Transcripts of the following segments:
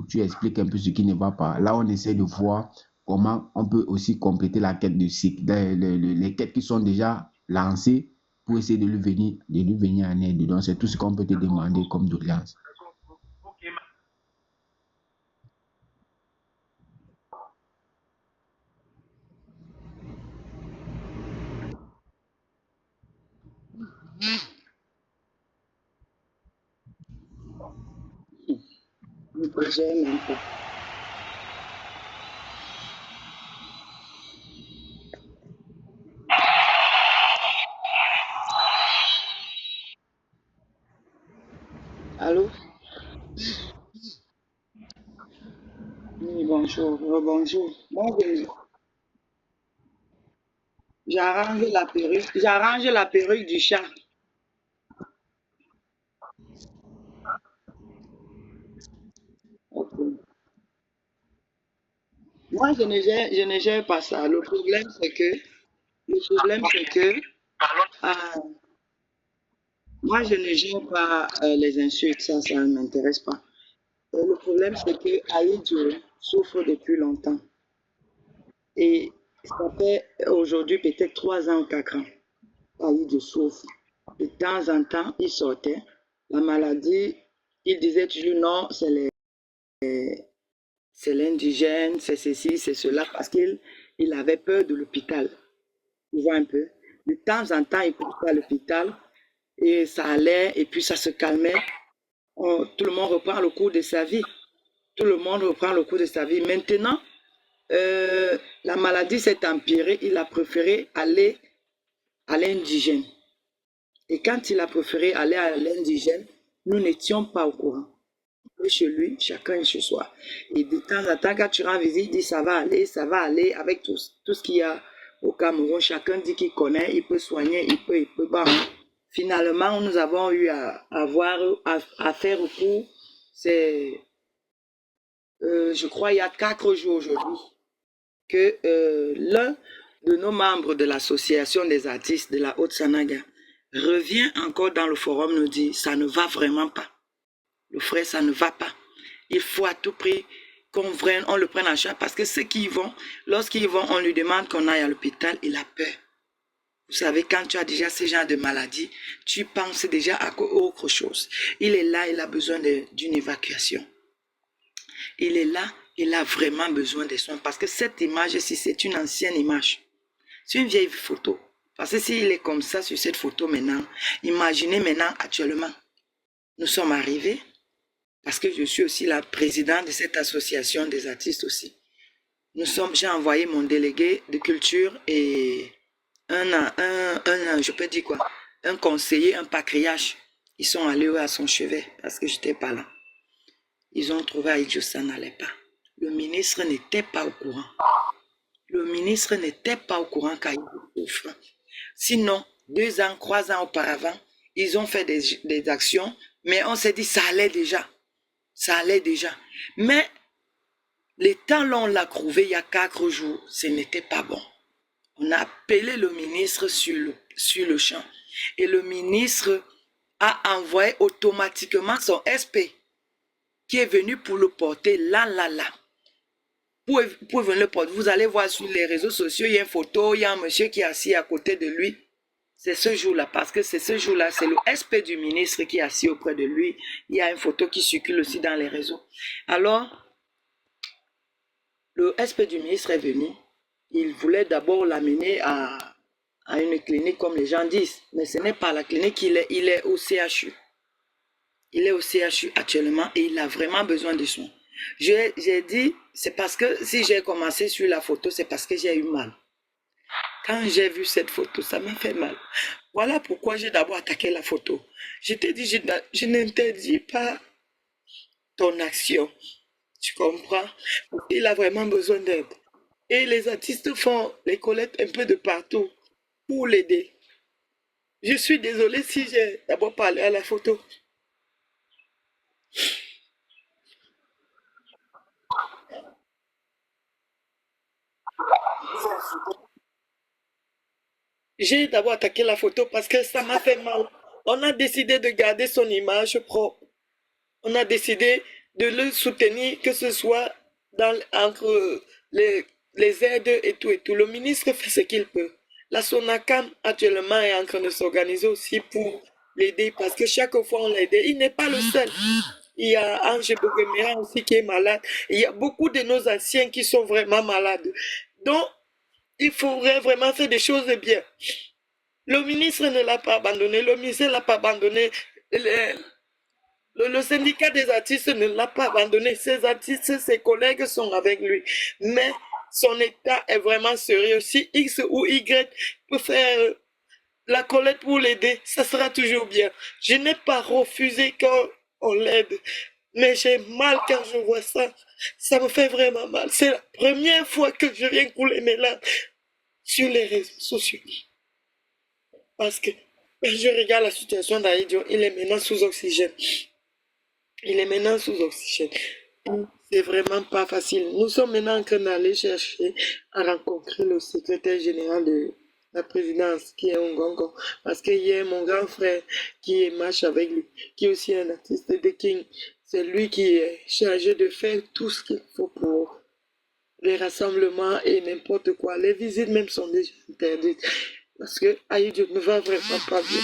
tu expliques un peu ce qui ne va pas. Là, on essaie de voir comment on peut aussi compléter la quête de cycle, les quêtes qui sont déjà lancées pour essayer de lui venir en aide. Donc, c'est tout ce qu'on peut te demander comme doléance. Je ne gère même pas. Allô? Oui, bonjour. Bonjour. Moi, j'arrange la perruque du chat. Ok. Moi, je ne gère pas ça. Le problème, c'est que, ah, moi, je ne gère pas les insultes. Ça ne m'intéresse pas. Le problème, c'est que Aïdjo souffre depuis longtemps. Et ça fait aujourd'hui peut-être 3 ans ou 4 ans. Aïdjo souffre. De temps en temps, il sortait. La maladie, il disait toujours non, c'est l'indigène, c'est ceci, c'est cela, parce qu'il avait peur de l'hôpital. Tu vois un peu. De temps en temps, il partait à l'hôpital et ça allait, et puis ça se calmait. Tout le monde reprend le cours de sa vie. Tout le monde reprend le cours de sa vie. Maintenant, la maladie s'est empirée. Il a préféré aller à l'indigène. Et quand il a préféré aller à l'indigène, nous n'étions pas au courant. Chez lui, chacun est chez soi. Et de temps en temps, quand tu rends visite, il dit ça va aller avec tout ce qu'il y a au Cameroun. Chacun dit qu'il connaît, il peut soigner, il peut. Bon. Finalement, nous avons eu à faire recours. C'est, je crois, il y a 4 jours aujourd'hui, que l'un de nos membres de l'association des artistes de la Haute-Sanaga revient encore dans le forum, nous dit ça ne va vraiment pas. Le frère, ça ne va pas. Il faut à tout prix qu'on le prenne en charge parce que ceux qui y vont, lorsqu'ils vont, on lui demande qu'on aille à l'hôpital, il a peur. Vous savez, quand tu as déjà ce genre de maladie, tu penses déjà à autre chose. Il est là, il a besoin d'une évacuation. Il est là, il a vraiment besoin de soins parce que cette image-ci, c'est une ancienne image. C'est une vieille photo. Parce que s'il est comme ça sur cette photo maintenant, imaginez maintenant actuellement. Nous sommes arrivés, parce que je suis aussi la présidente de cette association des artistes aussi. J'ai envoyé mon délégué de culture et je peux dire quoi, un conseiller, un patriarche. Ils sont allés à son chevet parce que je n'étais pas là. Ils ont trouvé Aïdjo, ça n'allait pas. Le ministre n'était pas au courant. Le ministre n'était pas au courant qu'Aïdjo souffre. Sinon, 2 ans, 3 ans auparavant, ils ont fait des actions, mais on s'est dit ça allait déjà. Ça allait déjà. Mais les temps là, on l'a trouvé il y a 4 jours, ce n'était pas bon. On a appelé le ministre sur le champ. Et le ministre a envoyé automatiquement son SP qui est venu pour le porter là. Pour venir le porter. Vous allez voir sur les réseaux sociaux, il y a une photo, il y a un monsieur qui est assis à côté de lui. C'est ce jour-là, parce que c'est ce jour-là, c'est le SP du ministre qui est assis auprès de lui. Il y a une photo qui circule aussi dans les réseaux. Alors, le SP du ministre est venu. Il voulait d'abord l'amener à une clinique, comme les gens disent. Mais ce n'est pas la clinique, il est au CHU. Il est au CHU actuellement et il a vraiment besoin de soins. J'ai dit, c'est parce que si j'ai commencé sur la photo, c'est parce que j'ai eu mal. Quand j'ai vu cette photo, ça m'a fait mal. Voilà pourquoi j'ai d'abord attaqué la photo. Je t'ai dit, je n'interdis pas ton action. Tu comprends? Il a vraiment besoin d'aide. Et les artistes font les collectes un peu de partout pour l'aider. Je suis désolée si j'ai d'abord parlé à la photo. J'ai d'abord attaqué la photo parce que ça m'a fait mal. On a décidé de garder son image propre. On a décidé de le soutenir, que ce soit entre les aides et tout et tout. Le ministre fait ce qu'il peut. La SONACAM actuellement est en train de s'organiser aussi pour l'aider parce que chaque fois on l'aide. Il n'est pas le seul. Il y a Ange Bogemera aussi qui est malade. Il y a beaucoup de nos anciens qui sont vraiment malades. Donc, il faudrait vraiment faire des choses bien. Le ministre ne l'a pas abandonné, le ministère ne l'a pas abandonné, le syndicat des artistes ne l'a pas abandonné. Ses artistes, ses collègues sont avec lui. Mais son état est vraiment sérieux. Si X ou Y peut faire la collecte pour l'aider, ça sera toujours bien. Je n'ai pas refusé qu'on l'aide. Mais j'ai mal quand je vois ça. Ça me fait vraiment mal. C'est la première fois que je viens couler mes larmes sur les réseaux sociaux. Parce que quand je regarde la situation d'Aïdio, il est maintenant sous oxygène. Il est maintenant sous oxygène. C'est vraiment pas facile. Nous sommes maintenant en train d'aller chercher à rencontrer le secrétaire général de la présidence, qui est Ngongo. Parce qu'il y a mon grand frère qui est match avec lui, qui est aussi un artiste de King. C'est lui qui est chargé de faire tout ce qu'il faut pour les rassemblements et n'importe quoi. Les visites même sont déjà interdites. Parce que Aïdio ne va vraiment pas bien.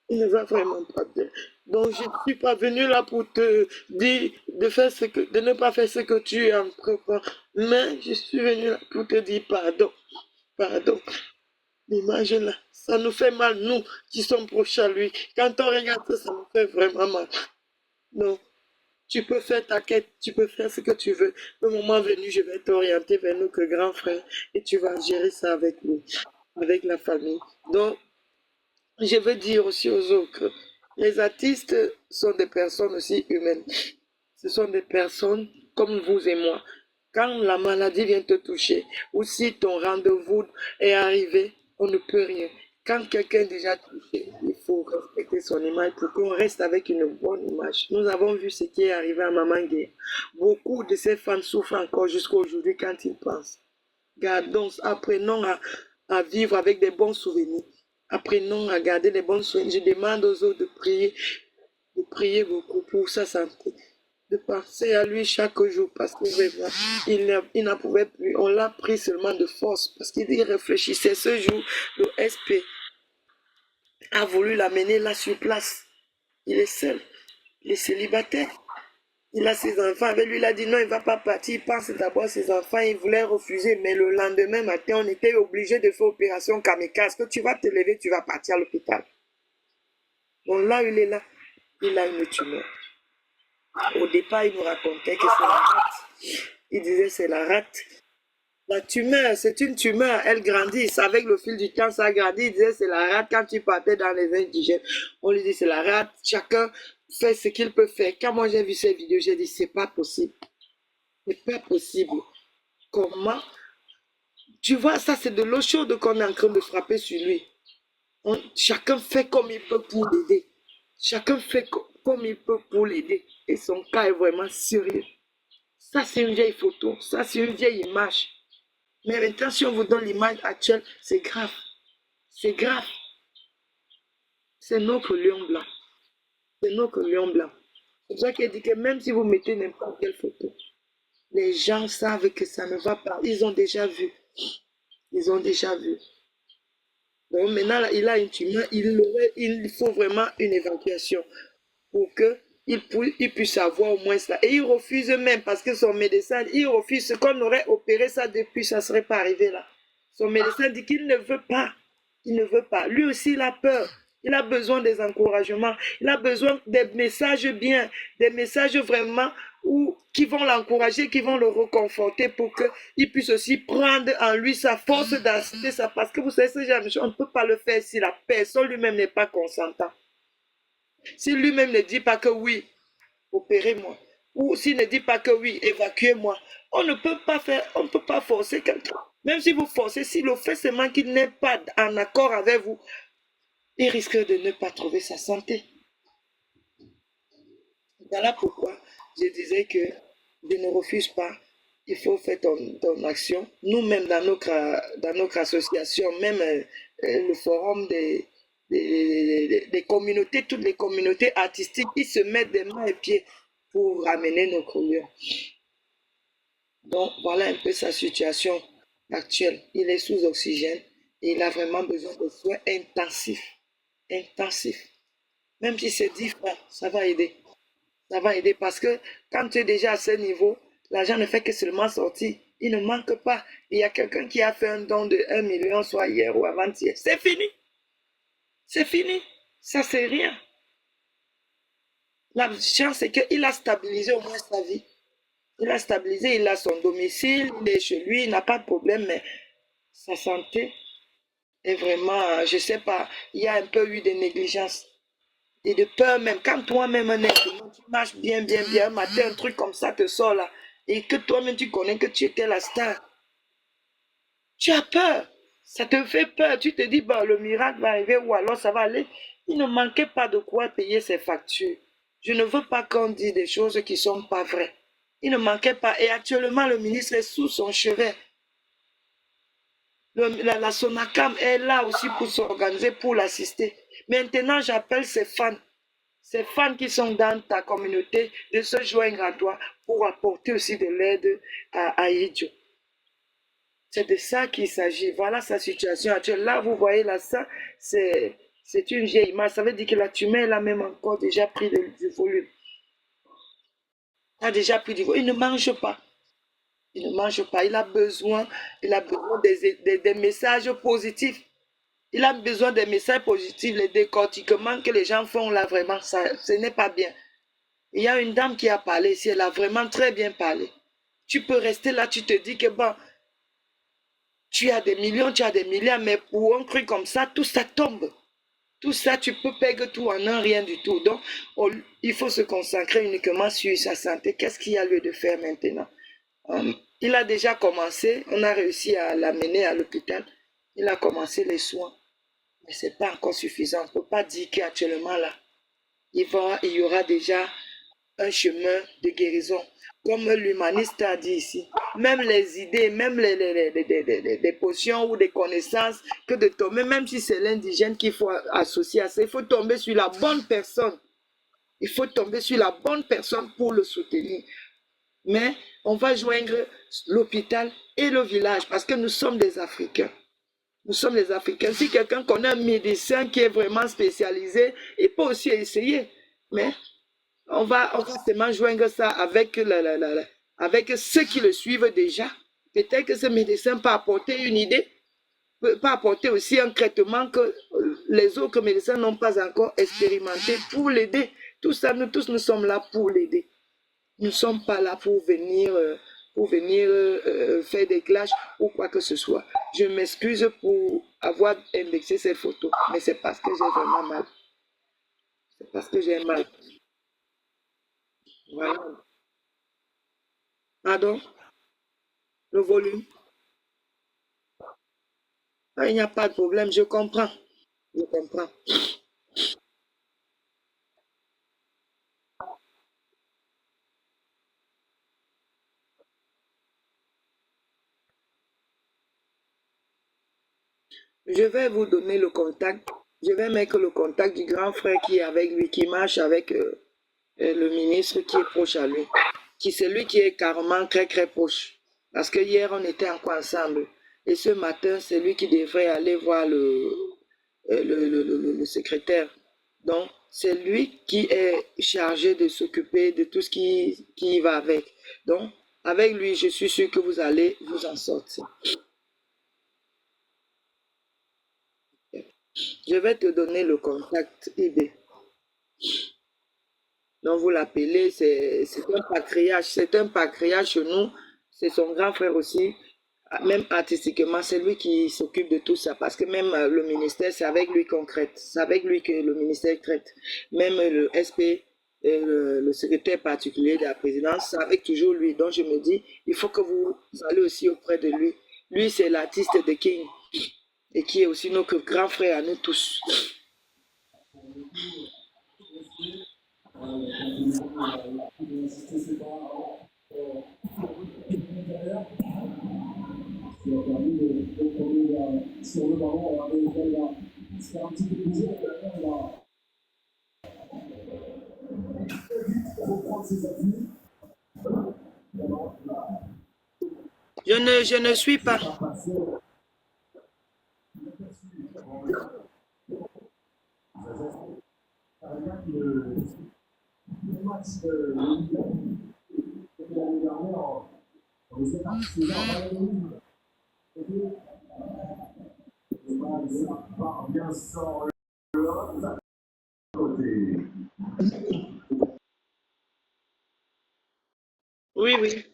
Il ne va vraiment pas bien. Donc, je ne suis pas venu là pour te dire de ne pas faire ce que tu entreprends. Mais je suis venu là pour te dire pardon. Pardon. L'image là, ça nous fait mal, nous qui sommes proches à lui. Quand on regarde ça, ça nous fait vraiment mal. Donc, tu peux faire ta quête, tu peux faire ce que tu veux. Le moment venu, je vais t'orienter vers notre grand frère et tu vas gérer ça avec nous, avec la famille. Donc, je veux dire aussi aux autres, les artistes sont des personnes aussi humaines. Ce sont des personnes comme vous et moi. Quand la maladie vient te toucher, ou si ton rendez-vous est arrivé, on ne peut rien. Quand quelqu'un est déjà touché, il faut respecter son image pour qu'on reste avec une bonne image. Nous avons vu ce qui est arrivé à Maman Gueye. Beaucoup de ces femmes souffrent encore jusqu'à aujourd'hui quand ils pensent. Gardons, apprenons à vivre avec des bons souvenirs. Apprenons à garder des bons souvenirs. Je demande aux autres de prier beaucoup pour sa santé, de penser à lui chaque jour parce que vraiment, il n'en pouvait plus. On l'a pris seulement de force parce qu'il réfléchissait. Ce jour, le SP a voulu l'amener là sur place. Il est seul, il est célibataire. Il a ses enfants avec lui, il a dit non, il ne va pas partir, il pense d'abord à ses enfants, il voulait refuser, mais le lendemain matin, on était obligé de faire opération kamikaze, que tu vas te lever, tu vas partir à l'hôpital. Donc là, il est là, il a une tumeur. Au départ, il nous racontait que c'est la rate. Il disait c'est la rate. La tumeur, c'est une tumeur, elle grandit. Avec le fil du temps, ça grandit. Il disait c'est la rate quand tu partais dans les indigènes. On lui dit c'est la rate. Chacun fait ce qu'il peut faire. Quand moi j'ai vu ces vidéos, j'ai dit c'est pas possible. C'est pas possible. Comment? Tu vois, ça c'est de l'eau chaude qu'on est en train de frapper sur lui. Chacun fait comme il peut pour l'aider. Chacun fait comme il peut pour l'aider. Et son cas est vraiment sérieux. Ça c'est une vieille photo. Ça c'est une vieille image. Mais maintenant, si on vous donne l'image actuelle, c'est grave. C'est grave. C'est notre lion blanc. C'est notre lion blanc. C'est pour ça qu'il dit que même si vous mettez n'importe quelle photo, les gens savent que ça ne va pas. Ils ont déjà vu. Ils ont déjà vu. Donc maintenant, là, il a une tumeur. Il faut vraiment une évacuation pour qu'il puisse avoir au moins ça. Et il refuse même parce que son médecin, il refuse. Qu'on aurait opéré ça depuis, ça ne serait pas arrivé là. Son médecin dit qu'il ne veut pas. Il ne veut pas. Lui aussi, il a peur. Il a besoin des encouragements. Il a besoin des messages bien, des messages vraiment qui vont l'encourager, qui vont le reconforter pour qu'il puisse aussi prendre en lui sa force d'accepter ça. Parce que vous savez, ce genre de choses, on ne peut pas le faire si la personne lui-même n'est pas consentant. Si lui-même ne dit pas que oui, opérez-moi. Ou s'il ne dit pas que oui, évacuez-moi. On ne peut pas faire, on ne peut pas forcer quelqu'un. Même si vous forcez, si le fait seulement qu'il n'est pas en accord avec vous, il risque de ne pas trouver sa santé. Voilà pourquoi je disais que je ne refuse pas. Il faut faire ton action. Nous-mêmes, dans notre association, même le forum des communautés, toutes les communautés artistiques, ils se mettent des mains et pieds pour ramener nos couleurs. Donc, voilà un peu sa situation actuelle. Il est sous oxygène et il a vraiment besoin de soins intensifs. Intensifs. Même si c'est 10 francs, ça va aider. Ça va aider parce que quand tu es déjà à ce niveau, l'argent ne fait que seulement sortir. Il ne manque pas. Il y a quelqu'un qui a fait un don de 1 million, soit hier ou avant-hier. C'est fini. C'est fini. Ça, c'est rien. La chance, c'est qu'il a stabilisé au moins sa vie. Il a stabilisé, il a son domicile, il est chez lui, il n'a pas de problème, mais sa santé est vraiment, je ne sais pas, il y a un peu eu de négligence et de peur même. Quand toi-même, un être humain, tu marches bien, bien, bien, un matin, un truc comme ça te sort là, et que toi-même tu connais que tu étais la star, tu as peur. Ça te fait peur. Tu te dis, bah, le miracle va arriver ou alors ça va aller. Il ne manquait pas de quoi payer ses factures. Je ne veux pas qu'on dise des choses qui ne sont pas vraies. Il ne manquait pas. Et actuellement, le ministre est sous son chevet. La Sonacam est là aussi pour s'organiser, pour l'assister. Maintenant, j'appelle ces fans qui sont dans ta communauté, de se joindre à toi pour apporter aussi de l'aide à Idjo. C'est de ça qu'il s'agit. Voilà sa situation actuelle. Là, vous voyez là, ça, c'est une vieille image. Ça veut dire que la tumeur, elle a même encore déjà pris du volume. Elle a déjà pris du volume. Il ne mange pas. Il ne mange pas. Il a besoin des messages positifs. Il a besoin des messages positifs, les décortiquements que les gens font là, vraiment, ça, ce n'est pas bien. Il y a une dame qui a parlé ici, elle a vraiment très bien parlé. Tu peux rester là, tu te dis que bon, tu as des millions, tu as des milliards, mais pour un truc comme ça, tout ça tombe. Tout ça, tu peux perdre tout en un, rien du tout. Donc, il faut se consacrer uniquement sur sa santé. Qu'est-ce qu'il y a lieu de faire maintenant? Il a déjà commencé, on a réussi à l'amener à l'hôpital. Il a commencé les soins, mais ce n'est pas encore suffisant. On ne peut pas dire qu'actuellement, là, il y aura déjà un chemin de guérison. Comme l'humaniste a dit ici, même les idées, même des potions ou des connaissances, que de tomber, même si c'est l'indigène qu'il faut associer à ça, il faut tomber sur la bonne personne. Il faut tomber sur la bonne personne pour le soutenir. Mais on va joindre l'hôpital et le village parce que nous sommes des Africains. Nous sommes des Africains. Si quelqu'un connaît un médecin qui est vraiment spécialisé, il peut aussi essayer. Mais on va seulement joindre ça avec, avec ceux qui le suivent déjà. Peut-être que ce médecin peut apporter une idée, peut apporter aussi un traitement que les autres médecins n'ont pas encore expérimenté pour l'aider. Tout ça, nous tous, nous sommes là pour l'aider. Nous ne sommes pas là pour venir, faire des clashs ou quoi que ce soit. Je m'excuse pour avoir indexé ces photos, mais c'est parce que j'ai vraiment mal. C'est parce que j'ai mal. Voilà. Pardon, le volume. Ah, il n'y a pas de problème, je comprends. Je comprends. Je vais vous donner le contact. Je vais mettre le contact du grand frère qui est avec lui, qui marche avec le ministre qui est proche à lui. Qui c'est lui qui est carrément très très proche. Parce que hier on était encore ensemble. Et ce matin, c'est lui qui devrait aller voir le secrétaire. Donc, c'est lui qui est chargé de s'occuper de tout ce qui va avec. Donc, avec lui, je suis sûr que vous allez vous en sortir. Je vais te donner le contact IB. Donc, vous l'appelez, c'est un patriarche. C'est un patriarche chez nous. C'est son grand frère aussi. Même artistiquement, c'est lui qui s'occupe de tout ça. Parce que même le ministère, c'est avec lui qu'on traite. C'est avec lui que le ministère traite. Même le SP, le secrétaire particulier de la présidence, c'est avec toujours lui. Donc, je me dis, il faut que vous allez aussi auprès de lui. Lui, c'est l'artiste de King. Et qui est aussi notre grand frère à nous tous. Qui a permis de tomber sur le ballon et se faire un petit peu plaisir. Je ne suis pas. Oui, oui.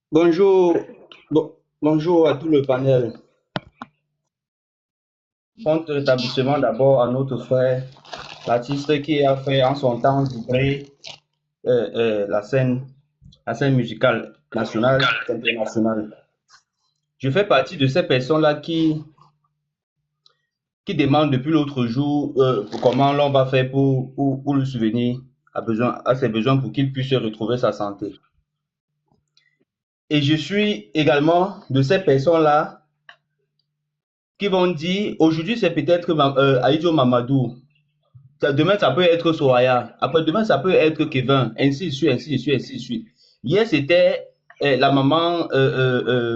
Bonjour, bonjour à tout le panel. Prompt rétablissement d'abord à notre frère, l'artiste qui a fait en son temps vibrer la scène musicale nationale et internationale. Je fais partie de ces personnes-là qui demandent depuis l'autre jour comment l'on va faire pour le souvenir à ses besoins pour qu'il puisse retrouver sa santé. Et je suis également de ces personnes-là qui vont dire aujourd'hui c'est peut-être Aïdjo Mamadou, demain ça peut être Soraya, après-demain ça peut être Kevin, ainsi de suite, ainsi de suite, ainsi de suite. Hier c'était la maman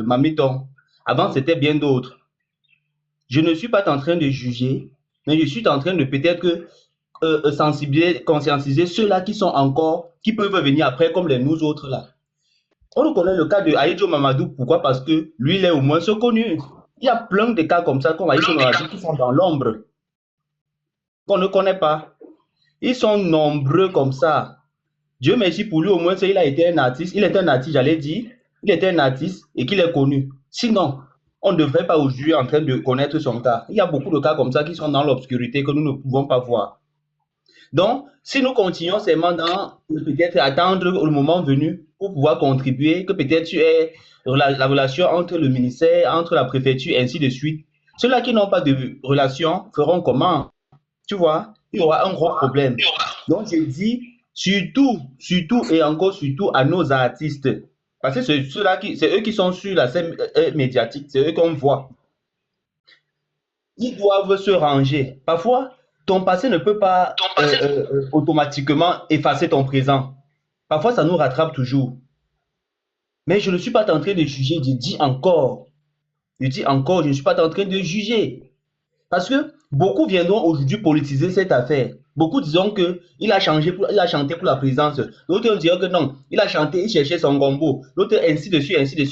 Mamiton, avant c'était bien d'autres. Je ne suis pas en train de juger, mais je suis en train de peut-être sensibiliser, conscientiser ceux-là qui peuvent venir après comme les nous autres là. On connaît le cas de Aïdjo Mamadou, pourquoi? Parce que lui il est au moins connu. Il y a plein de cas comme ça, comme Aïdjo Mamadou, qui sont dans l'ombre, qu'on ne connaît pas. Ils sont nombreux comme ça. Dieu merci pour lui, au moins, il a été un artiste. Il est un artiste, j'allais dire. Il était un artiste et qu'il est connu. Sinon, on ne devrait pas aujourd'hui en train de connaître son cas. Il y a beaucoup de cas comme ça qui sont dans l'obscurité que nous ne pouvons pas voir. Donc, si nous continuons seulement dans peut-être attendre le moment venu pour pouvoir contribuer, que peut-être tu aies la relation entre le ministère, entre la préfecture, ainsi de suite. Ceux-là qui n'ont pas de relation feront comment? Tu vois, il y aura un gros problème. Donc, je dis surtout et encore surtout à nos artistes. Parce que c'est c'est eux qui sont sur la scène médiatique, c'est eux qu'on voit. Ils doivent se ranger. Parfois, ton passé ne peut pas automatiquement effacer ton présent. Parfois, ça nous rattrape toujours. Mais je ne suis pas en train de juger, je dis encore, je ne suis pas en train de juger. Parce que beaucoup viendront aujourd'hui politiser cette affaire. Beaucoup diront qu'il a changé, il a chanté pour la présidence. L'autre diront que non, il a chanté, il cherchait son gombo. L'autre ainsi de suite, ainsi de suite.